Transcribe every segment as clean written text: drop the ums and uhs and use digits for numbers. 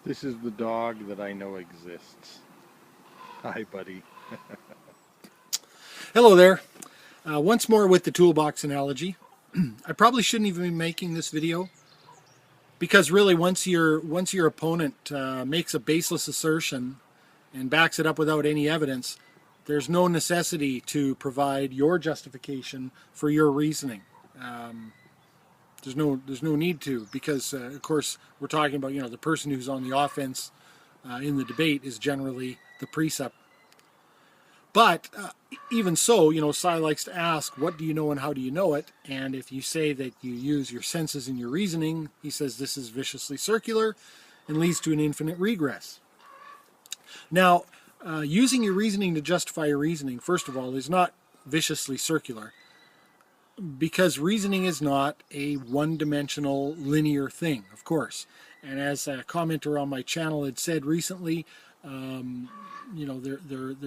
This is the dog that I know exists. Hi, buddy. Hello there. Once more with the toolbox analogy. I probably shouldn't even be making this video because really once your opponent makes a baseless assertion and backs it up without any evidence, there's no necessity to provide your justification for your reasoning. There's no need to, because of course we're talking about, the person who's on the offense in the debate is generally the precept. But even so, Sye likes to ask, what do you know and how do you know it? And if you say that you use your senses in your reasoning, he says this is viciously circular and leads to an infinite regress. Now, using your reasoning to justify your reasoning, first of all, is not viciously circular, because reasoning is not a one-dimensional linear thing, of course. And as a commenter on my channel had said recently, they're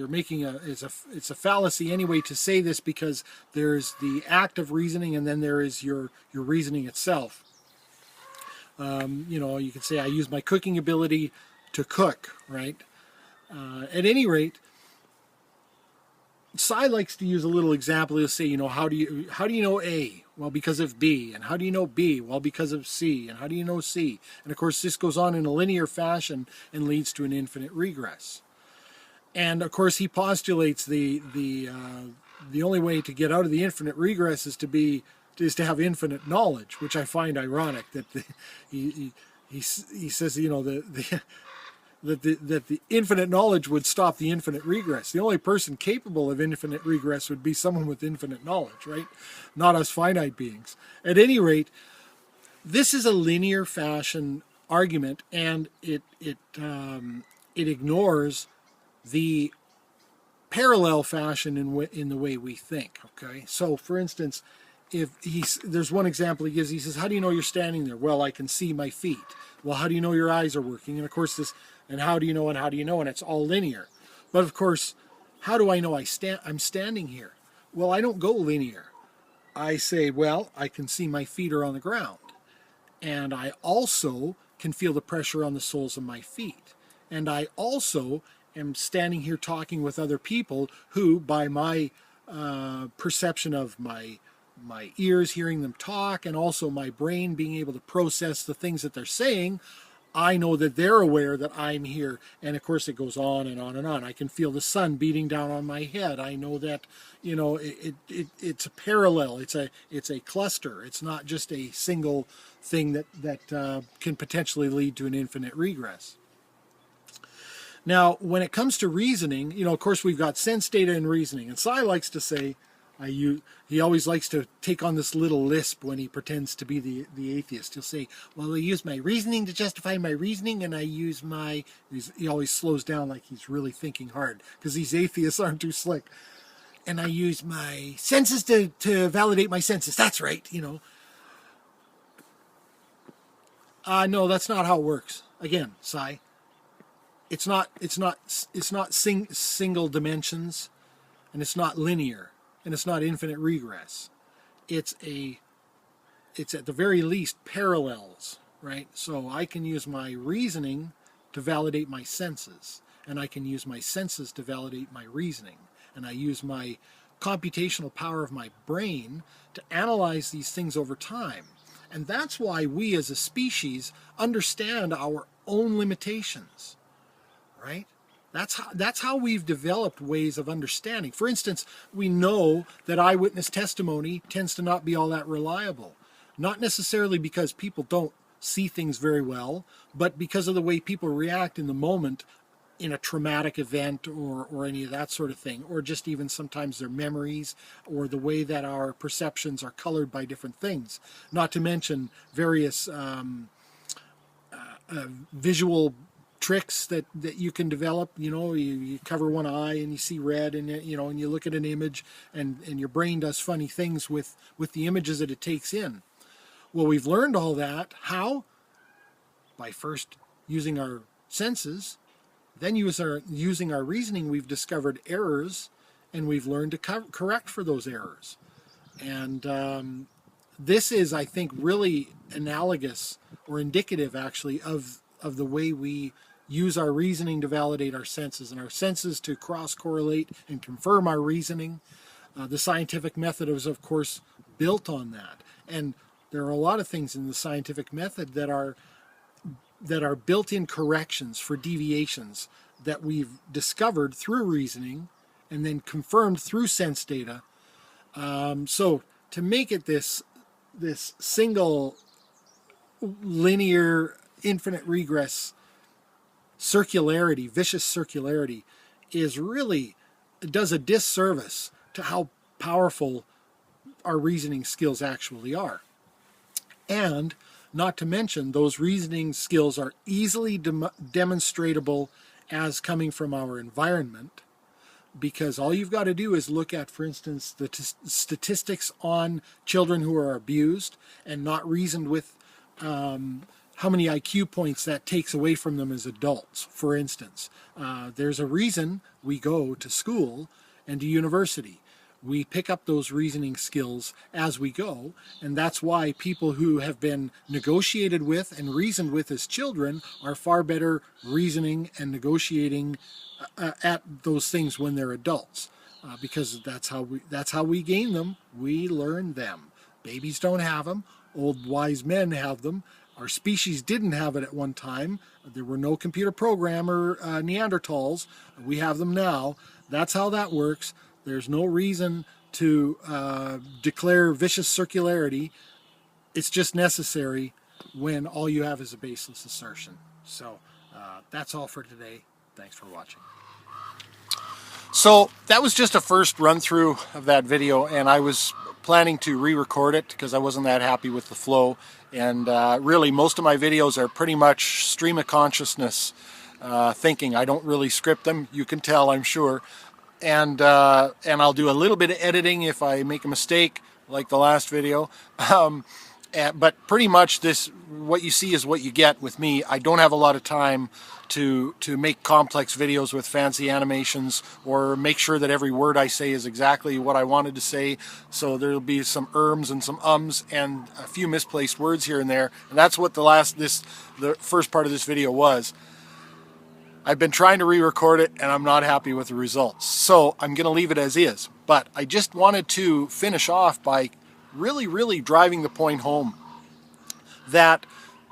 making it's a fallacy anyway to say this, because there's the act of reasoning and then there is your reasoning itself. You could say I use my cooking ability to cook, right? At any rate, Sye likes to use a little example. He'll say, how do you know A? Well, because of B. And how do you know B? Well, because of C. And how do you know C? And of course, this goes on in a linear fashion and leads to an infinite regress. And of course, he postulates the only way to get out of the infinite regress is to have infinite knowledge, which I find ironic that he says, that the infinite knowledge would stop the infinite regress. The only person capable of infinite regress would be someone with infinite knowledge, right? Not us finite beings. At any rate, this is a linear fashion argument, and it ignores the parallel fashion in the way we think. Okay, so for instance, there's one example he gives. He says, "How do you know you're standing there?" Well, I can see my feet. Well, how do you know your eyes are working? And of course and how do you know, and how do you know, and it's all linear. But of course, how do I know I'm standing here? Well, I don't go linear. I say, well, I can see my feet are on the ground, and I also can feel the pressure on the soles of my feet, and I also am standing here talking with other people who, by my perception of my ears hearing them talk, and also my brain being able to process the things that they're saying, I know that they're aware that I'm here. And of course it goes on and on and on. I can feel the sun beating down on my head. I know that, it's a parallel. It's a cluster. It's not just a single thing that can potentially lead to an infinite regress. Now, when it comes to reasoning, of course we've got sense data and reasoning. And Sye likes to say, he always likes to take on this little lisp when he pretends to be the atheist. He'll say, well, I use my reasoning to justify my reasoning, and I use he always slows down like he's really thinking hard, because these atheists aren't too slick. And I use my senses to validate my senses. That's right, No, that's not how it works. Again, Sye, it's not single dimensions, and it's not linear. And it's not infinite regress. It's at the very least parallels, right? So I can use my reasoning to validate my senses, and I can use my senses to validate my reasoning, and I use my computational power of my brain to analyze these things over time. And that's why we as a species understand our own limitations, right? That's how we've developed ways of understanding. For instance, we know that eyewitness testimony tends to not be all that reliable. Not necessarily because people don't see things very well, but because of the way people react in the moment in a traumatic event or any of that sort of thing, or just even sometimes their memories or the way that our perceptions are colored by different things. Not to mention various visual tricks that you can develop. You cover one eye and you see red, and and you look at an image, and your brain does funny things with the images that it takes in. Well, we've learned all that. How? By first using our senses, then using our reasoning. We've discovered errors, and we've learned to correct for those errors. And this is, I think, really analogous or indicative, actually, of of the way we use our reasoning to validate our senses, and our senses to cross-correlate and confirm our reasoning. The scientific method is, of course, built on that. And there are a lot of things in the scientific method that are built-in corrections for deviations that we've discovered through reasoning and then confirmed through sense data. So to make it this single linear infinite regress circularity, vicious circularity, is really, it does a disservice to how powerful our reasoning skills actually are. And not to mention, those reasoning skills are easily demonstratable as coming from our environment, because all you've got to do is look at, for instance, the statistics on children who are abused and not reasoned with how many IQ points that takes away from them as adults, for instance. There's a reason we go to school and to university. We pick up those reasoning skills as we go, and that's why people who have been negotiated with and reasoned with as children are far better reasoning and negotiating at those things when they're adults, because that's how we gain them. We learn them. Babies don't have them. Old wise men have them. Our species didn't have it at one time. There were no computer programmer Neanderthals. We have them now. That's how that works. There's no reason to declare vicious circularity. It's just necessary when all you have is a baseless assertion. So that's all for today. Thanks for watching. So that was just a first run through of that video, and I was planning to re-record it because I wasn't that happy with the flow. And really, most of my videos are pretty much stream of consciousness thinking. I don't really script them. You can tell, I'm sure. And I'll do a little bit of editing if I make a mistake, like the last video. But pretty much what you see is what you get with me. I don't have a lot of time to make complex videos with fancy animations or make sure that every word I say is exactly what I wanted to say. So there'll be some erms and some ums and a few misplaced words here and there. And that's what the first part of this video was. I've been trying to re-record it and I'm not happy with the results. So I'm going to leave it as is. But I just wanted to finish off by really driving the point home that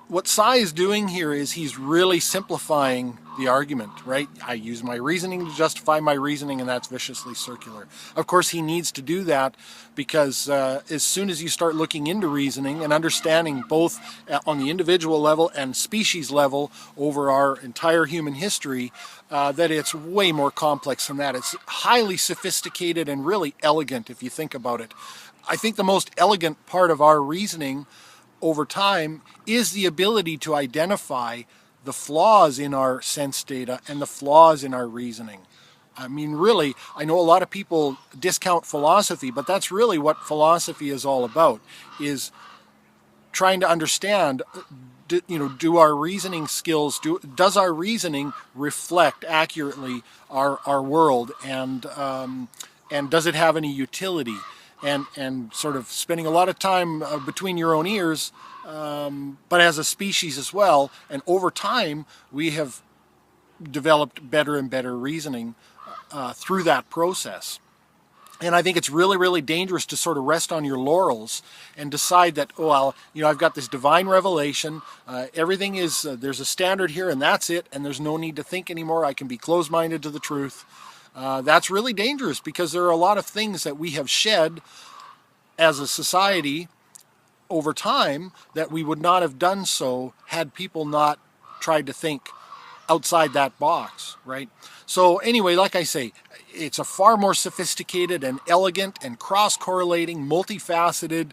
what Sye is doing here is he's really simplifying the argument, right? I use my reasoning to justify my reasoning, and that's viciously circular. Of course, he needs to do that because as soon as you start looking into reasoning and understanding both on the individual level and species level over our entire human history, that it's way more complex than that. It's highly sophisticated and really elegant if you think about it. I think the most elegant part of our reasoning over time is the ability to identify the flaws in our sense data and the flaws in our reasoning. I mean, really, I know a lot of people discount philosophy, but that's really what philosophy is all about, is trying to understand, do our reasoning skills, does our reasoning reflect accurately our world, and does it have any utility? And sort of spending a lot of time between your own ears, but as a species as well. And over time, we have developed better and better reasoning through that process. And I think it's really dangerous to sort of rest on your laurels and decide that, oh, well, I've got this divine revelation. Everything is, there's a standard here and that's it. And there's no need to think anymore. I can be closed-minded to the truth. That's really dangerous because there are a lot of things that we have shed as a society over time that we would not have done so had people not tried to think outside that box, right? So anyway, like I say, it's a far more sophisticated and elegant and cross-correlating, multifaceted,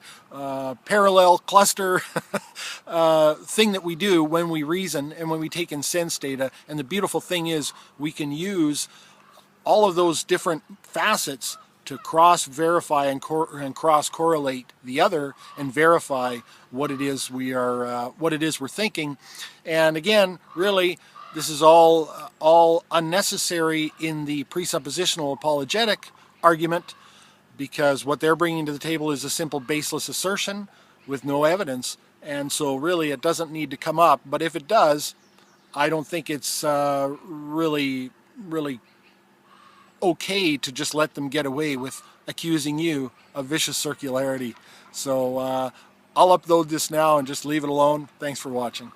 parallel cluster thing that we do when we reason and when we take in sense data. And the beautiful thing is we can use all of those different facets to cross-verify and cross-correlate the other and verify what it is we're thinking. And again, really, this is all unnecessary in the presuppositional apologetic argument, because what they're bringing to the table is a simple baseless assertion with no evidence, and so really it doesn't need to come up. But if it does, I don't think it's really okay to just let them get away with accusing you of vicious circularity. So I'll upload this now and just leave it alone. Thanks for watching.